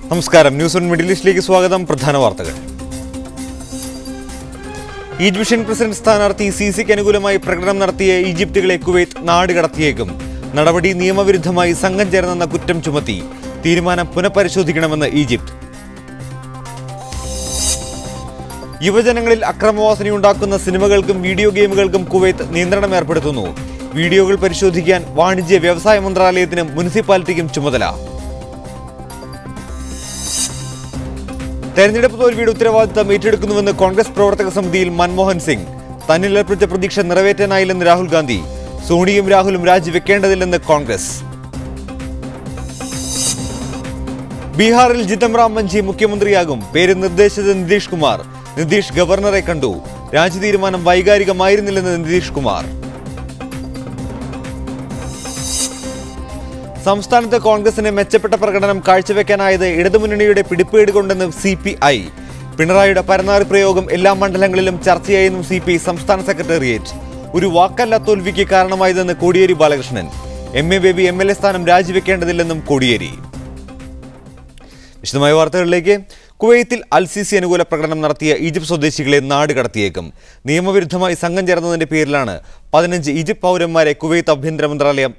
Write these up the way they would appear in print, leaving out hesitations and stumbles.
നമസ്കാരം. News on middle ഈസ്റ്റിലേക്ക് സ്വാഗതം. പ്രധാന വാർത്തകൾ. ഈജിപ്ഷ്യൻ വിഷൻ പ്രസിഡന്റ് സ്ഥാനാർത്ഥി സിസിക്ക് അനുകൂലമായി പ്രകടനം നടത്തിയ ഈജിപ്തുകളെ കുവൈത്ത് നാടുകടത്തിയേക്കും. നടപടി നിയമവിരുദ്ധമായി സംഘം ചേർന്നെന്ന കുറ്റം ചുമത്തി. തീരുമാനം പുനഃപരിശോധിക്കണമെന്ന് ഈജിപ്ത്. യുവജനങ്ങളിൽ അക്രമവാസനയുണ്ടാക്കുന്ന സിനിമകൾക്കും വീഡിയോ ഗെയിമുകൾക്കും കുവൈത്ത് നിയന്ത്രണം ഏർപ്പെടുത്തുന്നു. വീഡിയോകൾ പരിശോധിക്കാൻ വാണിജ്യ വ്യവസായ മന്ത്രാലയത്തിനും മുനിസിപ്പാലിറ്റിക്കും ചുമതല. തെരഞ്ഞെടുപ്പ് തോൽവിയുടെ ഉത്തരവാദിത്തം ഏറ്റെടുക്കുന്നുവെന്ന് കോൺഗ്രസ് പ്രവർത്തക സമിതിയിൽ മൻമോഹൻ സിംഗ്. തന്നിൽ ഏർപ്പെടുത്തിയ പ്രതീക്ഷ നിറവേറ്റാനായില്ലെന്ന് രാഹുൽ ഗാന്ധി. സോണിയും രാഹുലും രാജിവെക്കേണ്ടതില്ലെന്ന് കോൺഗ്രസ്. ബീഹാറിൽ ജിതൻ റാം മഞ്ചി മുഖ്യമന്ത്രിയാകും. പേര് നിർദ്ദേശിച്ചത് നിതീഷ് കുമാർ. നിതീഷ് ഗവർണറെ കണ്ടു. രാജി തീരുമാനം വൈകാരികമായിരുന്നില്ലെന്ന് നിതീഷ് കുമാർ. സംസ്ഥാനത്ത് കോൺഗ്രസിന് മെച്ചപ്പെട്ട പ്രകടനം കാഴ്ചവെക്കാനായത് ഇടതുമുന്നണിയുടെ പിടിപ്പേട് കൊണ്ടെന്ന് CPI. പിണറായിയുടെ പരനാറി പ്രയോഗം എല്ലാ മണ്ഡലങ്ങളിലും ചർച്ചയായെന്നും CPI സംസ്ഥാന സെക്രട്ടേറിയറ്റ്. ഒരു വാക്കല്ല തോൽവിക്ക് കാരണമായതെന്ന് Kodiyeri Balakrishnan. MA baby MLA സ്ഥാനം രാജിവെക്കേണ്ടതില്ലെന്നും കോടിയേരി. വിശദമായ വാർത്തകളിലേക്ക്. കുവൈത്തിൽ അൽ-സിസി അനുകൂല പ്രകടനം നടത്തിയ ഈജിപ്ത് സ്വദേശികളെ നാട് കടത്തിയേക്കും. നിയമവിരുദ്ധമായി സംഘം ചേർന്നതിന്റെ പേരിലാണ് 15 ഈജിപ്ത് പൗരന്മാരെ കുവൈത്ത് ആഭ്യന്തര മന്ത്രാലയം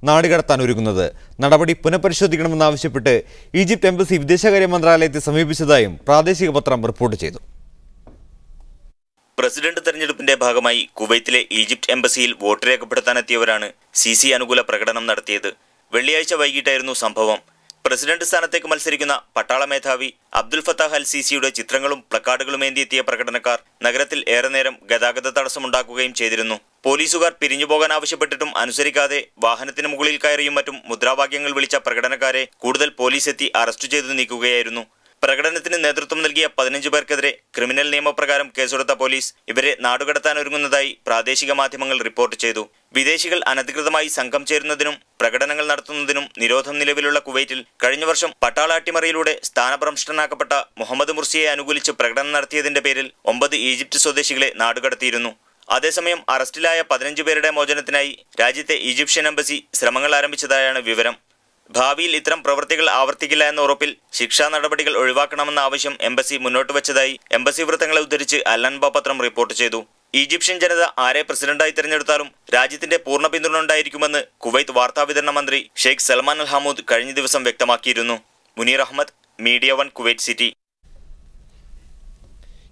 നാടുകടത്താൻ ഒരുങ്ങുന്നത്. നടപടി പുനഃപരിശോധിക്കണമെന്നാവശ്യപ്പെട്ട് ഈജിപ്ത് എംബസി വിദേശകാര്യ മന്ത്രാലയത്തെ സമീപിച്ചതായും പ്രാദേശിക പത്രം റിപ്പോർട്ട് ചെയ്തു. പ്രസിഡന്റ് തെരഞ്ഞെടുപ്പിന്റെ ഭാഗമായി കുവൈത്തിലെ ഈജിപ്ത് എംബസിയിൽ വോട്ട് രേഖപ്പെടുത്താനെത്തിയവരാണ് സിസി അനുകൂല പ്രകടനം നടത്തിയത്. വെള്ളിയാഴ്ച വൈകിട്ടായിരുന്നു സംഭവം. പ്രസിഡന്റ് സ്ഥാനത്തേക്ക് മത്സരിക്കുന്ന പട്ടാള മേധാവി അബ്ദുൽ ഫത്താഹ് അൽ സിസിയുടെ ചിത്രങ്ങളും പ്ലക്കാർഡുകളും ഏന്തിയെത്തിയ പ്രകടനക്കാർ നഗരത്തിൽ ഏറെ നേരം ഗതാഗത തടസ്സമുണ്ടാക്കുകയും ചെയ്തിരുന്നു. പോലീസുകാർ പിരിഞ്ഞുപോകാൻ ആവശ്യപ്പെട്ടിട്ടും അനുസരിക്കാതെ വാഹനത്തിന് മുകളിൽ കയറിയും മറ്റും മുദ്രാവാക്യങ്ങൾ വിളിച്ച പ്രകടനക്കാരെ കൂടുതൽ പോലീസ് എത്തി അറസ്റ്റ് ചെയ്തു നീക്കുകയായിരുന്നു. പ്രകടനത്തിന് നേതൃത്വം നൽകിയ 15 പേർക്കെതിരെ ക്രിമിനൽ നിയമപ്രകാരം കേസെടുത്ത പോലീസ് ഇവരെ നാടുകടത്താനൊരുങ്ങുന്നതായി പ്രാദേശിക മാധ്യമങ്ങൾ റിപ്പോർട്ട് ചെയ്തു. വിദേശികൾ അനധികൃതമായി സംഘം ചേരുന്നതിനും പ്രകടനങ്ങൾ നടത്തുന്നതിനും നിരോധം നിലവിലുള്ള കുവൈറ്റിൽ കഴിഞ്ഞ വർഷം പട്ടാള അട്ടിമറിയിലൂടെ സ്ഥാനഭ്രഷ്ടനാക്കപ്പെട്ട മുഹമ്മദ് മുർസിയെ അനുകൂലിച്ച് പ്രകടനം നടത്തിയതിന്റെ പേരിൽ 9 ഈജിപ്ത് സ്വദേശികളെ നാടുകടത്തിയിരുന്നു. അതേസമയം അറസ്റ്റിലായ 15 പേരുടെ മോചനത്തിനായി രാജ്യത്തെ ഈജിപ്ഷ്യൻ എംബസി ശ്രമങ്ങൾ ആരംഭിച്ചതായാണ് വിവരം. ഭാവിയിൽ ഇത്തരം പ്രവൃത്തികൾ ആവർത്തിക്കില്ല എന്ന ഉറപ്പിൽ ശിക്ഷാ നടപടികൾ ഒഴിവാക്കണമെന്ന ആവശ്യം എംബസി മുന്നോട്ട് വച്ചതായി എംബസി വൃത്തങ്ങളെ ഉദ്ധരിച്ച് അൽ-അൻബ പത്രം റിപ്പോർട്ട് ചെയ്തു. ഈജിപ്ഷ്യൻ ജനത ആരെ പ്രസിഡന്റായി തിരഞ്ഞെടുത്താലും രാജ്യത്തിന്റെ പൂർണ്ണ പിന്തുണ ഉണ്ടായിരിക്കുമെന്ന് കുവൈത്ത് വാർത്താവിതരണ മന്ത്രി ഷെയ്ഖ് സൽമാൻ അൽ ഹമൂദ് കഴിഞ്ഞ ദിവസം വ്യക്തമാക്കിയിരുന്നു. Muneer Ahmed, media 1 Kuwait city.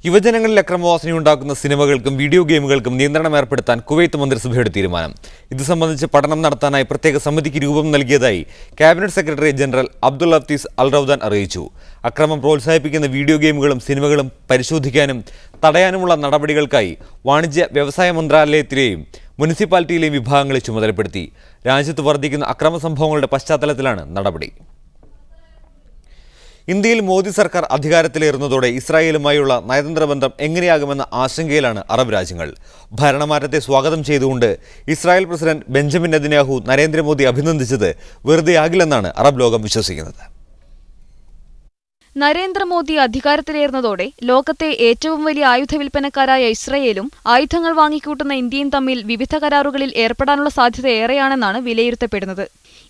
യുവജനങ്ങളിൽ അക്രമവാസനയുണ്ടാക്കുന്ന സിനിമകൾക്കും വീഡിയോ ഗെയിമുകൾക്കും നിയന്ത്രണം ഏർപ്പെടുത്താൻ കുവൈത്ത് മന്ത്രിസഭയുടെ തീരുമാനം. ഇത് സംബന്ധിച്ച് പഠനം നടത്താനായി പ്രത്യേക സമിതിക്ക് രൂപം നൽകിയതായി cabinet secretary general Abdul Latif al Rawdan അറിയിച്ചു. അക്രമം പ്രോത്സാഹിപ്പിക്കുന്ന വീഡിയോ ഗെയിമുകളും സിനിമകളും പരിശോധിക്കാനും തടയാനുമുള്ള നടപടികൾക്കായി വാണിജ്യ വ്യവസായ മന്ത്രാലയത്തിലെയും മുനിസിപ്പാലിറ്റിയിലെയും വിഭാഗങ്ങളെ ചുമതലപ്പെടുത്തി. രാജ്യത്ത് വർദ്ധിക്കുന്ന അക്രമ സംഭവങ്ങളുടെ പശ്ചാത്തലത്തിലാണ് നടപടി. ഇന്ത്യയിൽ മോദി സർക്കാർ അധികാരത്തിലേറുന്നതോടെ ഇസ്രായേലുമായുള്ള നയതന്ത്ര ബന്ധം എങ്ങനെയാകുമെന്ന ആശങ്കയിലാണ് അറബ് രാജ്യങ്ങൾ. ഭരണമാറ്റത്തെ സ്വാഗതം ചെയ്തുകൊണ്ട് Israel president Benjamin Netanyahu Narendra Modi അഭിനന്ദിച്ചത് വെറുതെയാകില്ലെന്നാണ് അറബ് ലോകം വിശ്വസിക്കുന്നത്. നരേന്ദ്രമോദി അധികാരത്തിലേറുന്നതോടെ ലോകത്തെ ഏറ്റവും വലിയ ആയുധ വിൽപ്പനക്കാരായ ഇസ്രയേലും ആയുധങ്ങൾ വാങ്ങിക്കൂട്ടുന്ന ഇന്ത്യയും തമ്മിൽ വിവിധ കരാറുകളിൽ ഏർപ്പെടാനുള്ള സാധ്യത ഏറെയാണെന്നാണ് വിലയിരുത്തപ്പെടുന്നത്.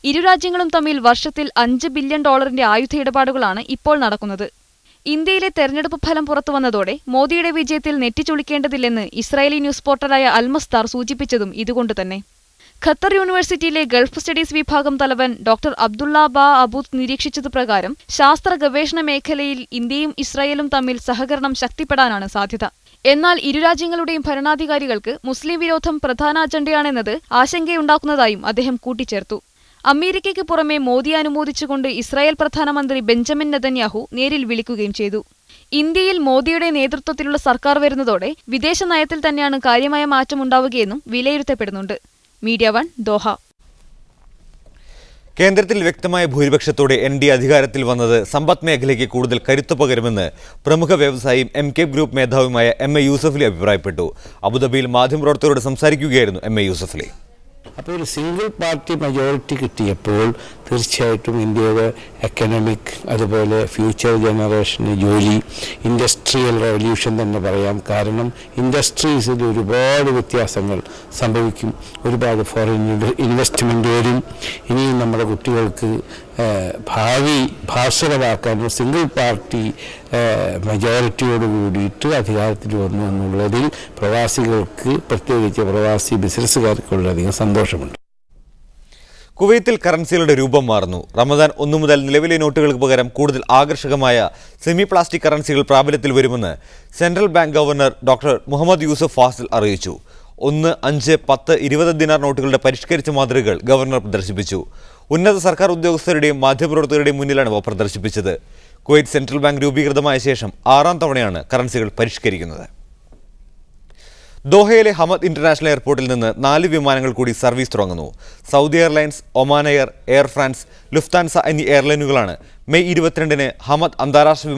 ഇരു രാജ്യങ്ങളും തമ്മിൽ വർഷത്തിൽ $5 ബില്യൺ ആയുധ ഇടപാടുകളാണ് ഇപ്പോൾ നടക്കുന്നത്. ഇന്ത്യയിലെ തെരഞ്ഞെടുപ്പ് ഫലം പുറത്തുവന്നതോടെ മോദിയുടെ വിജയത്തിൽ നെറ്റിച്ചുളിക്കേണ്ടതില്ലെന്ന് ഇസ്രായേലി ന്യൂസ് പോർട്ടലായ അൽമസ്താർ സൂചിപ്പിച്ചതും ഇതുകൊണ്ടുതന്നെ. ഖത്തർ യൂണിവേഴ്സിറ്റിയിലെ ഗൾഫ് സ്റ്റഡീസ് വിഭാഗം തലവൻ ഡോക്ടർ അബ്ദുള്ള ബാ അബൂത്ത് നിരീക്ഷിച്ചത് പ്രകാരം ശാസ്ത്ര ഗവേഷണ മേഖലയിൽ ഇന്ത്യയും ഇസ്രായേലും തമ്മിൽ സഹകരണം ശക്തിപ്പെടാനാണ് സാധ്യത. എന്നാൽ ഇരു രാജ്യങ്ങളുടെയും ഭരണാധികാരികൾക്ക് മുസ്ലിം വിരോധം പ്രധാന അജണ്ടയാണെന്നത് ആശങ്കയുണ്ടാക്കുന്നതായും അദ്ദേഹം കൂട്ടിച്ചേർത്തു. അമേരിക്കയ്ക്ക് പുറമെ മോദിയെ അനുമോദിച്ചുകൊണ്ട് ഇസ്രായേൽ പ്രധാനമന്ത്രി ബെഞ്ചമിൻ നെതന്യാഹു നേരിൽ വിളിക്കുകയും ചെയ്തു. ഇന്ത്യയിൽ മോദിയുടെ നേതൃത്വത്തിലുള്ള സർക്കാർ വരുന്നതോടെ വിദേശ നയത്തിൽ തന്നെയാണ് കാര്യമായ മാറ്റമുണ്ടാവുകയെന്നും വിലയിരുത്തപ്പെടുന്നുണ്ട്. Media 1 Doha. കേന്ദ്രത്തിൽ വ്യക്തമായ ഭൂരിപക്ഷത്തോടെ NDA അധികാരത്തിൽ വന്നത് സമ്പദ് മേഖലയ്ക്ക് കൂടുതൽ കരുത്തു പകരുമെന്ന് പ്രമുഖ വ്യവസായിയും MK ഗ്രൂപ്പ് മേധാവിയുമായ MA യൂസഫലി അഭിപ്രായപ്പെട്ടു. അബുദാബിയിൽ മാധ്യമപ്രവർത്തകരോട് സംസാരിക്കുകയായിരുന്നു MA യൂസഫലി. അപ്പോൾ ഒരു സിംഗിൾ പാർട്ടി മെജോറിറ്റി കിട്ടിയപ്പോൾ തീർച്ചയായിട്ടും ഇന്ത്യയുടെ എക്കണോമിക് അതുപോലെ ഫ്യൂച്ചർ ജനറേഷന് ജോലി ഇൻഡസ്ട്രിയൽ റവല്യൂഷൻ തന്നെ പറയാം. കാരണം ഇൻഡസ്ട്രീസിൽ ഒരുപാട് വ്യത്യാസങ്ങൾ സംഭവിക്കും, ഒരുപാട് ഫോറിൻ ഇൻവെസ്റ്റ്മെൻറ്റ് വരും. ഇനിയും നമ്മുടെ കുട്ടികൾക്ക് ഭാവി ഭാസുരമാക്കാനും സിംഗിൾ പാർട്ടി മെജോറിറ്റിയോട് കൂടിയിട്ട് അധികാരത്തിൽ വന്നു എന്നുള്ളതിൽ പ്രവാസികൾക്ക്, പ്രത്യേകിച്ച് പ്രവാസി ബിസിനസ്സുകാർക്കുള്ളധികം സന്തോഷമുണ്ട്. കുവൈത്തിൽ കറൻസികളുടെ രൂപം മാറുന്നു. റമദാൻ 1 മുതൽ നിലവിലെ നോട്ടുകൾക്ക് പകരം കൂടുതൽ ആകർഷകമായ സെമി പ്ലാസ്റ്റിക് കറൻസികൾ പ്രാബല്യത്തിൽ വരുമെന്ന് central bank governor doctor Muhammad Yusuf Fazil അറിയിച്ചു. 1, 5, 10, 20 ദിനാർ നോട്ടുകളുടെ പരിഷ്കരിച്ച മാതൃകകൾ ഗവർണർ പ്രദർശിപ്പിച്ചു. ഉന്നത സർക്കാർ ഉദ്യോഗസ്ഥരുടെയും മാധ്യമപ്രവർത്തകരുടെയും മുന്നിലാണ് ഇവ പ്രദർശിപ്പിച്ചത്. കുവൈറ്റ് സെൻട്രൽ ബാങ്ക് രൂപീകൃതമായ ശേഷം 6ാം തവണയാണ് കറൻസികൾ പരിഷ്കരിക്കുന്നത്. ദോഹയിലെ ഹമദ് ഇന്റർനാഷണൽ എയർപോർട്ടിൽ നിന്ന് 4 വിമാനങ്ങൾ കൂടി സർവീസ് തുടങ്ങുന്നു. Saudi airlines, Oman air, air France, Lufthansa എന്നീ എയർലൈനുകളാണ് മെയ് 22-ന് ഹമദ് അന്താരാഷ്ട്ര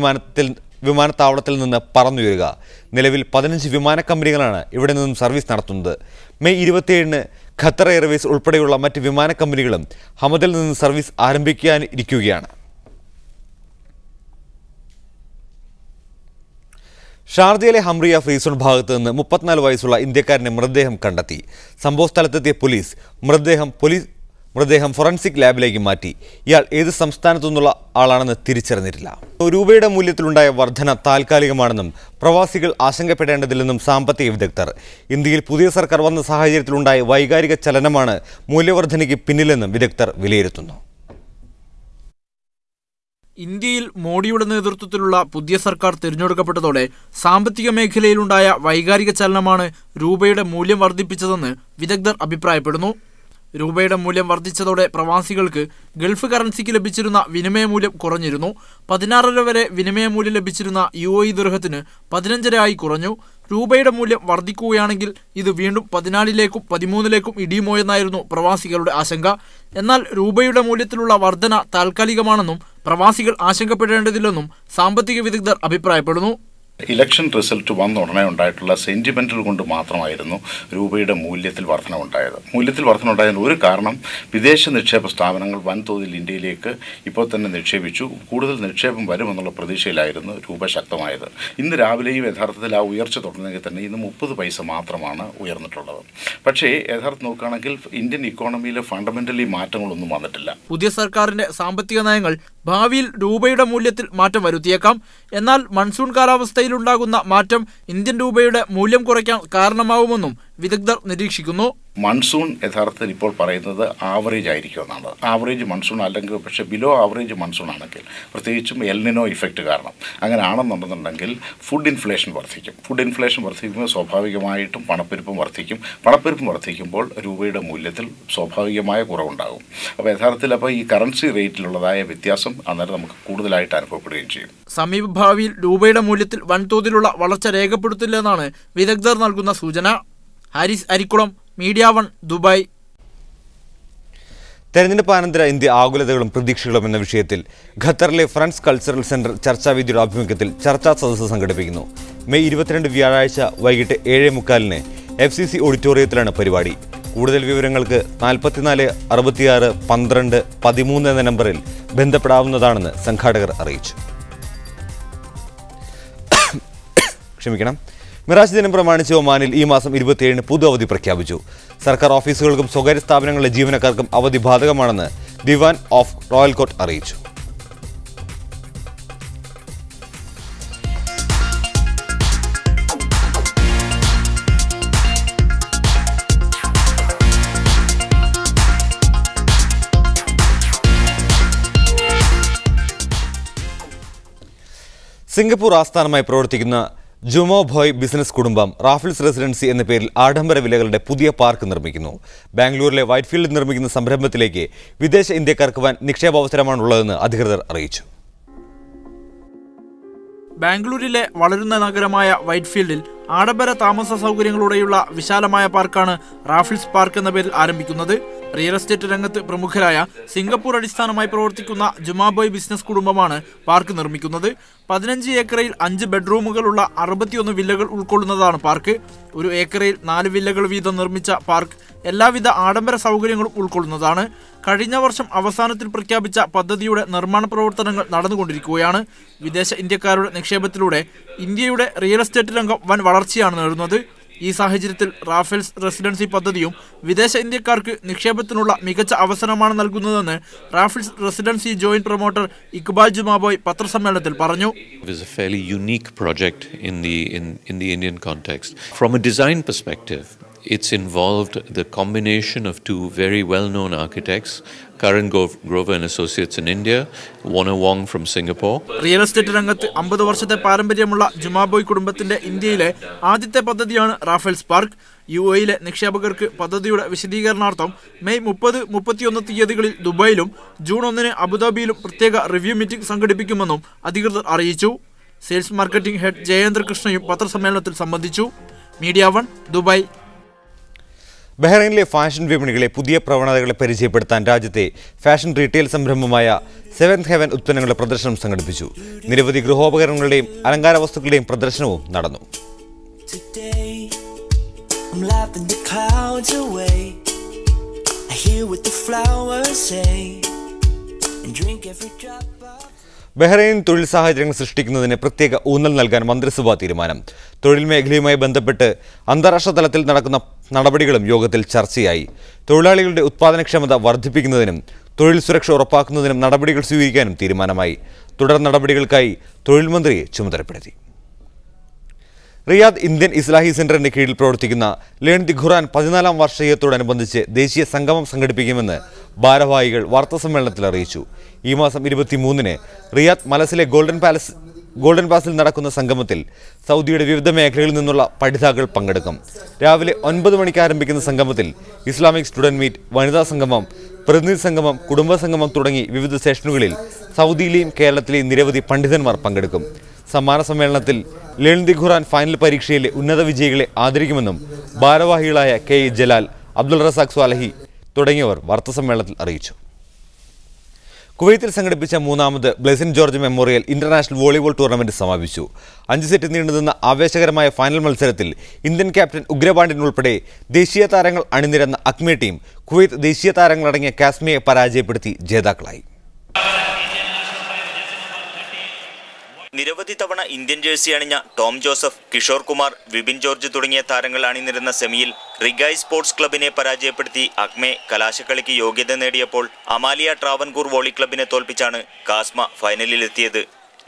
വിമാനത്താവളത്തിൽ നിന്ന് പറന്നുയരുക. നിലവിൽ 15 വിമാന കമ്പനികളാണ് ഇവിടെ നിന്നും സർവീസ് നടത്തുന്നത്. മെയ് 27-ന് ഖത്തർ എയർവേസ് ഉൾപ്പെടെയുള്ള മറ്റ് വിമാന കമ്പനികളും ഹമദിൽ നിന്ന് സർവീസ് ആരംഭിക്കാനിരിക്കുകയാണ്. ഷാർജയിലെ ഹംറിയ ഫ്രീ സോൺ ഭാഗത്ത് നിന്ന് 34 വയസ്സുള്ള ഇന്ത്യക്കാരന്റെ മൃതദേഹം കണ്ടെത്തി. സംഭവസ്ഥലത്തെത്തിയ മൃതദേഹം ഫോറൻസിക് ലാബിലേക്ക് മാറ്റി. ഇയാൾ ഏത് സംസ്ഥാനത്തു നിന്നുള്ള ആളാണെന്ന് തിരിച്ചറിഞ്ഞിട്ടില്ല. രൂപയുടെ മൂല്യത്തിലുണ്ടായ വർധന താൽക്കാലികമാണെന്നും പ്രവാസികൾ ആശങ്കപ്പെടേണ്ടതില്ലെന്നും സാമ്പത്തിക വിദഗ്ധർ. ഇന്ത്യയിൽ പുതിയ സർക്കാർ വന്ന സാഹചര്യത്തിലുണ്ടായ വൈകാരിക ചലനമാണ് മൂല്യവർധനയ്ക്ക് പിന്നിലെന്നും വിദഗ്ധർ വിലയിരുത്തുന്നു. ഇന്ത്യയിൽ മോഡിയുടെ നേതൃത്വത്തിലുള്ള പുതിയ സർക്കാർ തിരഞ്ഞെടുക്കപ്പെട്ടതോടെ സാമ്പത്തിക മേഖലയിലുണ്ടായ വൈകാരിക ചലനമാണ് രൂപയുടെ മൂല്യം വർദ്ധിപ്പിച്ചതെന്ന് വിദഗ്ധർ അഭിപ്രായപ്പെടുന്നു. രൂപയുടെ മൂല്യം വർദ്ധിച്ചതോടെ പ്രവാസികൾക്ക് ഗൾഫ് കറൻസിക്ക് ലഭിച്ചിരുന്ന വിനിമയ മൂല്യം കുറഞ്ഞിരുന്നു. 16.5 വരെ വിനിമയ മൂല്യം ലഭിച്ചിരുന്ന UAE ദിർഹത്തിന് 15.5 ആയി കുറഞ്ഞു. രൂപയുടെ മൂല്യം വർദ്ധിക്കുകയാണെങ്കിൽ ഇത് വീണ്ടും 14-ലേക്കും 13-ലേക്കും ഇടിയുമോ എന്നായിരുന്നു പ്രവാസികളുടെ ആശങ്ക. എന്നാൽ രൂപയുടെ മൂല്യത്തിലുള്ള വർധന താൽക്കാലികമാണെന്നും പ്രവാസികൾ ആശങ്കപ്പെടേണ്ടതില്ലെന്നും സാമ്പത്തിക വിദഗ്ധർ അഭിപ്രായപ്പെടുന്നു. ഇലക്ഷൻ റിസൾട്ട് വന്ന ഉടനെ ഉണ്ടായിട്ടുള്ള സെന്റിമെന്റൽ കൊണ്ട് മാത്രമായിരുന്നു രൂപയുടെ മൂല്യത്തിൽ വർധന ഉണ്ടായത്. മൂല്യത്തിൽ വർധന ഉണ്ടായതിന് ഒരു കാരണം വിദേശ നിക്ഷേപ സ്ഥാപനങ്ങൾ വൻതോതിൽ ഇന്ത്യയിലേക്ക് ഇപ്പോൾ തന്നെ നിക്ഷേപിച്ചു. കൂടുതൽ നിക്ഷേപം വരുമെന്നുള്ള പ്രതീക്ഷയിലായിരുന്നു രൂപ ശക്തമായത്. ഇന്ന് രാവിലെയും യഥാർത്ഥത്തിൽ ആ ഉയർച്ച തുടർന്നെങ്കിൽ തന്നെ ഇന്ന് 30 പൈസ മാത്രമാണ് ഉയർന്നിട്ടുള്ളത്. പക്ഷേ യഥാർത്ഥം നോക്കുകയാണെങ്കിൽ ഇന്ത്യൻ ഇക്കോണമിയിലെ ഫണ്ടമെന്റലി മാറ്റങ്ങളൊന്നും വന്നിട്ടില്ല. പുതിയ സർക്കാരിന്റെ സാമ്പത്തിക നയങ്ങൾ ഭാവിയിൽ രൂപയുടെ മൂല്യത്തിൽ മാറ്റം വരുത്തിയേക്കാം. എന്നാൽ മൺസൂൺ കാലാവസ്ഥയിലുണ്ടാകുന്ന മാറ്റം ഇന്ത്യൻ രൂപയുടെ മൂല്യം കുറയ്ക്കാൻ കാരണമാവുമെന്നും വിദഗ്ധർ നിരീക്ഷിക്കുന്നു. മൺസൂൺ യഥാർത്ഥത്തിൽ ഇപ്പോൾ പറയുന്നത് ആവറേജ് ആയിരിക്കും എന്നാണ്. ആവറേജ് മൺസൂൺ അല്ലെങ്കിൽ പക്ഷേ ബിലോ ആവറേജ് മൺസൂൺ ആണെങ്കിൽ, പ്രത്യേകിച്ചും എൽനിനോ ഇഫക്റ്റ് കാരണം അങ്ങനെ ആണെന്നുണ്ടെന്നുണ്ടെങ്കിൽ ഫുഡ് ഇൻഫ്ലേഷൻ വർദ്ധിക്കും. ഫുഡ് ഇൻഫ്ലേഷൻ വർദ്ധിക്കുമ്പോൾ സ്വാഭാവികമായിട്ടും പണപ്പെരുപ്പം വർദ്ധിക്കും. പണപ്പെരുപ്പം വർദ്ധിക്കുമ്പോൾ രൂപയുടെ മൂല്യത്തിൽ സ്വാഭാവികമായ കുറവുണ്ടാകും. അപ്പോൾ യഥാർത്ഥത്തിൽ ഈ കറൻസി റേറ്റിലുള്ളതായ വ്യത്യാസം അന്നേരം നമുക്ക് കൂടുതലായിട്ട് അനുഭവപ്പെടുകയും ചെയ്യും. സമീപഭാവിയിൽ രൂപയുടെ മൂല്യത്തിൽ വൻതോതിലുള്ള വളർച്ച രേഖപ്പെടുത്തില്ലെന്നാണ് വിദഗ്ധർ നൽകുന്ന സൂചന. Haris Arikkulam, media 1, Dubai. തെരഞ്ഞെടുപ്പാനന്തര ഇന്ത്യ ആകുലതകളും പ്രതീക്ഷകളും എന്ന വിഷയത്തിൽ ഖത്തറിലെ ഫ്രണ്ട്സ് കൾച്ചറൽ സെന്റർ ചർച്ചാവേദിയുടെ ആഭിമുഖ്യത്തിൽ ചർച്ചാ സദസ്സ് സംഘടിപ്പിക്കുന്നു. മെയ് 22 വ്യാഴാഴ്ച വൈകിട്ട് 7:45 FCC ഓഡിറ്റോറിയത്തിലാണ് പരിപാടി. കൂടുതൽ വിവരങ്ങൾക്ക് 44 66 12 13 എന്ന നമ്പറിൽ ബന്ധപ്പെടാവുന്നതാണെന്ന് സംഘാടകർ അറിയിച്ചു. മിറാജ് ദിനം പ്രമാണിച്ച് ഒമാനിൽ ഈ മാസം 27-ന് പൊതു അവധി പ്രഖ്യാപിച്ചു. സർക്കാർ ഓഫീസുകൾക്കും സ്വകാര്യ സ്ഥാപനങ്ങളിലെ ജീവനക്കാർക്കും അവധി ബാധകമാണെന്ന് ദിവാൻ ഓഫ് റോയൽ കോർട്ട് അറിയിച്ചു. സിംഗപ്പൂർ ആസ്ഥാനമായി പ്രവർത്തിക്കുന്ന ജുമോ ഭോയ് ബിസിനസ് കുടുംബം റാഫിൾസ് റെസിഡൻസി എന്ന പേരിൽ ആഡംബര വിലകളുടെ പുതിയ പാർക്ക് നിർമ്മിക്കുന്നു. ബാംഗ്ലൂരിലെ വൈറ്റ്ഫീൽഡിൽ നിർമ്മിക്കുന്ന സംരംഭത്തിലേക്ക് വിദേശ ഇന്ത്യക്കാർക്ക് വൻ നിക്ഷേപാവസരമാണുള്ളതെന്ന് അധികൃതർ അറിയിച്ചു. ബാംഗ്ലൂരിലെ വളരുന്ന നഗരമായ വൈറ്റ്ഫീൽഡിൽ ആഡംബര താമസ സൗകര്യങ്ങളോടെയുള്ള വിശാലമായ പാർക്കാണ് റാഫിൾസ് പാർക്ക് എന്ന പേരിൽ ആരംഭിക്കുന്നത്. റിയൽ എസ്റ്റേറ്റ് രംഗത്ത് പ്രമുഖരായ സിംഗപ്പൂർ അടിസ്ഥാനമായി പ്രവർത്തിക്കുന്ന ജുമാബോയ് ബിസിനസ് കുടുംബമാണ് പാർക്ക് നിർമ്മിക്കുന്നത്. 15 ഏക്കറിൽ 5 ബെഡ്റൂമുകളുള്ള 61 വില്ലകൾ ഉൾക്കൊള്ളുന്നതാണ് പാർക്ക്. 1 ഏക്കറിൽ 4 വില്ലകൾ വീതം നിർമ്മിച്ച പാർക്ക് എല്ലാവിധ ആഡംബര സൗകര്യങ്ങളും ഉൾക്കൊള്ളുന്നതാണ്. കഴിഞ്ഞ വർഷം അവസാനത്തിൽ പ്രഖ്യാപിച്ച പദ്ധതിയുടെ നിർമ്മാണ പ്രവർത്തനങ്ങൾ നടന്നുകൊണ്ടിരിക്കുകയാണ്. വിദേശ ഇന്ത്യക്കാരുടെ നിക്ഷേപത്തിലൂടെ ഇന്ത്യയുടെ റിയൽ എസ്റ്റേറ്റ് രംഗം വൻ വളർച്ചയാണ് നേടുന്നത്. ഈ സാഹചര്യത്തിൽ റാഫേൽസ് റെസിഡൻസി പദ്ധതിയും വിദേശ ഇന്ത്യക്കാർക്ക് നിക്ഷേപത്തിനുള്ള മികച്ച അവസരമാണ് നൽകുന്നതെന്ന് Raffles residency joint promoter Iqbal Jumabhoy പത്രസമ്മേളനത്തിൽ പറഞ്ഞു. It was a fairly unique project in the Indian context. From a design perspective, it's involved the combination of two very well-known architects, Karan Grover and Associates in India, Warner Wong from Singapore. Real estate രംഗത്ത് 50 വർഷത്തെ പാരമ്പര്യമുള്ള ജുമാബോയ് കുടുംബത്തിന്റെ ഇന്ത്യയിലെ ആദ്യത്തെ പദ്ധതിയാണ് Raphael's park. UAE നിക്ഷേപകർക്ക് പദ്ധതിയുടെ വിശദീകരണാർത്ഥം May 30-31 തീയതികളിൽ ദുബായിലും ജൂൺ 1 അബുദാബിയിലും പ്രത്യേക റിവ്യൂ മീറ്റിംഗ് സംഘടിപ്പിക്കുമെന്നും അധികൃതർ അറിയിച്ചു. സെയിൽസ് മാർക്കറ്റിംഗ് ഹെഡ് ജയേന്ദ്ര കൃഷ്ണയും പത്രസമ്മേളനത്തിൽ സംബന്ധിച്ചു. Media 1 Dubai. ബഹ്റൈനിലെ ഫാഷൻ വിപണികളെ പുതിയ പ്രവണതകളെ പരിചയപ്പെടുത്താൻ രാജ്യത്തെ ഫാഷൻ റീറ്റെയിൽ സംരംഭമായ സെവൻത് ഹെവൻ ഉത്പന്നങ്ങളുടെ പ്രദർശനം സംഘടിപ്പിച്ചു. നിരവധി ഗൃഹോപകരണങ്ങളുടെയും അലങ്കാര വസ്തുക്കളുടെയും പ്രദർശനവും നടന്നു. ബഹ്റൈൻ തൊഴിൽ സാഹചര്യങ്ങൾ സൃഷ്ടിക്കുന്നതിന് പ്രത്യേക ഊന്നൽ നൽകാൻ മന്ത്രിസഭാ തീരുമാനം. തൊഴിൽ മേഖലയുമായി ബന്ധപ്പെട്ട് അന്താരാഷ്ട്ര തലത്തിൽ നടക്കുന്ന നടപടികളും യോഗത്തിൽ ചർച്ചയായി. തൊഴിലാളികളുടെ ഉത്പാദനക്ഷമത വർദ്ധിപ്പിക്കുന്നതിനും തൊഴിൽ സുരക്ഷ ഉറപ്പാക്കുന്നതിനും നടപടികൾ സ്വീകരിക്കാനും തീരുമാനമായി. തുടർ നടപടികൾക്കായി തൊഴിൽ മന്ത്രിയെ ചുമതലപ്പെടുത്തി. റിയാദ് ഇന്ത്യൻ ഇസ്ലാഹി സെന്ററിന്റെ കീഴിൽ പ്രവർത്തിക്കുന്ന ലേൺ ദി ഖുർആൻ 14ാം വാർഷികത്തോടനുബന്ധിച്ച് ദേശീയ സംഗമം സംഘടിപ്പിക്കുമെന്ന് ഭാരവാഹികൾ വാർത്താസമ്മേളനത്തിൽ അറിയിച്ചു. ഈ മാസം 23-ന് റിയാദ് മലസിലെ ഗോൾഡൻ പാസിൽ നടക്കുന്ന സംഗമത്തിൽ സൗദിയുടെ വിവിധ മേഖലകളിൽ നിന്നുള്ള പഠിതാക്കൾ പങ്കെടുക്കും. രാവിലെ 9 മണിക്ക് ആരംഭിക്കുന്ന സംഗമത്തിൽ ഇസ്ലാമിക് സ്റ്റുഡന്റ് മീറ്റ്, വനിതാ സംഗമം, പ്രതിനിധി സംഗമം, കുടുംബ സംഗമം തുടങ്ങി വിവിധ സെഷനുകളിൽ സൗദിയിലെയും കേരളത്തിലെയും നിരവധി പണ്ഡിതന്മാർ പങ്കെടുക്കും. സമ്മാന സമ്മേളനത്തിൽ ലേൺ ദി ഖുർആൻ ഫൈനൽ പരീക്ഷയിലെ ഉന്നത വിജയികളെ ആദരിക്കുമെന്നും ഭാരവാഹികളായ കെ ജലാൽ, അബ്ദുൾ റസാഖ് സ്വാലഹി തുടങ്ങിയവർ വാർത്താസമ്മേളനത്തിൽ അറിയിച്ചു. കുവൈത്തിൽ സംഘടിപ്പിച്ച 3ാമത് Blessin George memorial international volleyball tournament സമാപിച്ചു. 5 സെറ്റ് നീണ്ടുനിന്ന ആവേശകരമായ ഫൈനൽ മത്സരത്തിൽ ഇന്ത്യൻ ക്യാപ്റ്റൻ ഉഗ്രപാണ്ഡ്യൻ ഉൾപ്പെടെ ദേശീയ താരങ്ങൾ അണിനിരന്ന അക്മെ ടീം കുവൈത്ത് ദേശീയ താരങ്ങളടങ്ങിയ കാസ്മിയെ പരാജയപ്പെടുത്തി ജേതാക്കളായി. നിരവധി തവണ ഇന്ത്യൻ ജേഴ്സി അണിഞ്ഞ ടോം ജോസഫ്, കിഷോർ കുമാർ, വിപിൻ ജോർജ് തുടങ്ങിയ താരങ്ങൾ അണിനിരുന്ന സെമിയിൽ റിഗായ് സ്പോർട്സ് ക്ലബിനെ പരാജയപ്പെടുത്തി അക്മെ കലാശക്കളിക്ക് യോഗ്യത നേടിയപ്പോൾ അമാലിയ ട്രാവൻകൂർ വോളി ക്ലബിനെ തോൽപ്പിച്ചാണ് കാസ്മ ഫൈനലിലെത്തിയത്.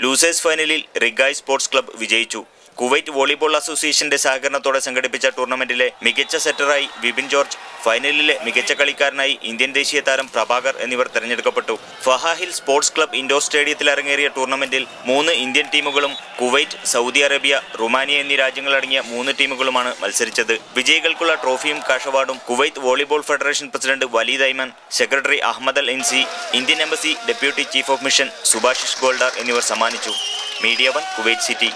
ലൂസേഴ്സ് ഫൈനലിൽ റിഗായ് സ്പോർട്സ് ക്ലബ് വിജയിച്ചു. കുവൈറ്റ് വോളിബോൾ അസോസിയേഷന്റെ സഹകരണത്തോടെ സംഘടിപ്പിച്ച ടൂർണമെന്റിലെ മികച്ച സെറ്ററായി വിപിൻ ജോർജ്, ഫൈനലിലെ മികച്ച കളിക്കാരനായി ഇന്ത്യൻ ദേശീയ താരം പ്രഭാകർ എന്നിവർ തെരഞ്ഞെടുക്കപ്പെട്ടു. ഫഹാഹിൽ സ്പോർട്സ് ക്ലബ് ഇൻഡോർ സ്റ്റേഡിയത്തിൽ അരങ്ങേറിയ ടൂർണമെന്റിൽ 3 ഇന്ത്യൻ ടീമുകളും കുവൈറ്റ്, സൗദി അറേബ്യ, റുമാനിയ എന്നീ രാജ്യങ്ങളടങ്ങിയ 3 ടീമുകളുമാണ് മത്സരിച്ചത്. വിജയികൾക്കുള്ള ട്രോഫിയും കാഷ് അവാർഡും Kuwait volleyball federation president Waleed Ayman, secretary Ahmed Al ഇൻസി, Indian embassy deputy chief of mission Subhashish Goldar എന്നിവർ സമ്മാനിച്ചു. Media 1 Kuwait city.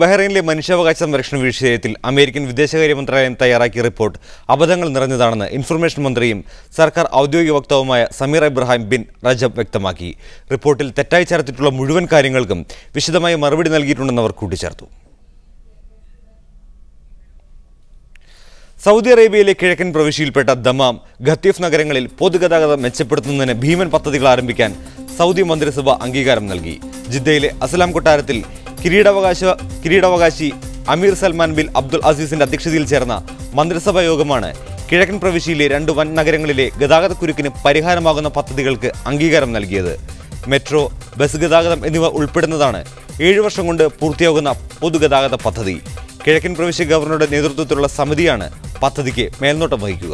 ബഹ്റൈനിലെ മനുഷ്യാവകാശ സംരക്ഷണ വിഷയത്തിൽ അമേരിക്കൻ വിദേശകാര്യ മന്ത്രാലയം തയ്യാറാക്കിയ റിപ്പോർട്ട് അബദ്ധങ്ങൾ നിറഞ്ഞതാണെന്ന് ഇൻഫർമേഷൻ മന്ത്രിയും സർക്കാർ ഔദ്യോഗിക വക്താവുമായ സമീർ ഇബ്രാഹിം ബിൻ റജബ് വ്യക്തമാക്കി. റിപ്പോർട്ടിൽ തെറ്റായി ചേർത്തിട്ടുള്ള മുഴുവൻ കാര്യങ്ങൾക്കും വിശദമായി മറുപടി നൽകിയിട്ടുണ്ടെന്ന് അവർ കൂട്ടിച്ചേർത്തു. സൗദി അറേബ്യയിലെ കിഴക്കൻ പ്രവിശ്യയിൽപ്പെട്ട ദമാം, ഖത്തീഫ് നഗരങ്ങളിൽ പൊതുഗതാഗതം മെച്ചപ്പെടുത്തുന്നതിന് ഭീമൻ പദ്ധതികൾ ആരംഭിക്കാൻ സൗദി മന്ത്രിസഭ അംഗീകാരം നൽകി. ജിദ്ദയിലെ അസ്ലാം കൊട്ടാരത്തിൽ കിരീടാവകാശി അമീർ സൽമാൻ ബിൻ അബ്ദുൽ അസീസിന്റെ അധ്യക്ഷതയിൽ ചേർന്ന മന്ത്രിസഭാ യോഗമാണ് കിഴക്കൻ പ്രവിശ്യയിലെ 2 വൻ നഗരങ്ങളിലെ ഗതാഗതക്കുരുക്കിന് പരിഹാരമാകുന്ന പദ്ധതികൾക്ക് അംഗീകാരം നൽകിയത്. മെട്രോ, ബസ് ഗതാഗതം എന്നിവ ഉൾപ്പെടുന്നതാണ് 7 വർഷം കൊണ്ട് പൂർത്തിയാകുന്ന പൊതുഗതാഗത പദ്ധതി. കിഴക്കൻ പ്രവിശ്യ ഗവർണറുടെ നേതൃത്വത്തിലുള്ള സമിതിയാണ് പദ്ധതിക്ക് മേൽനോട്ടം വഹിക്കുക.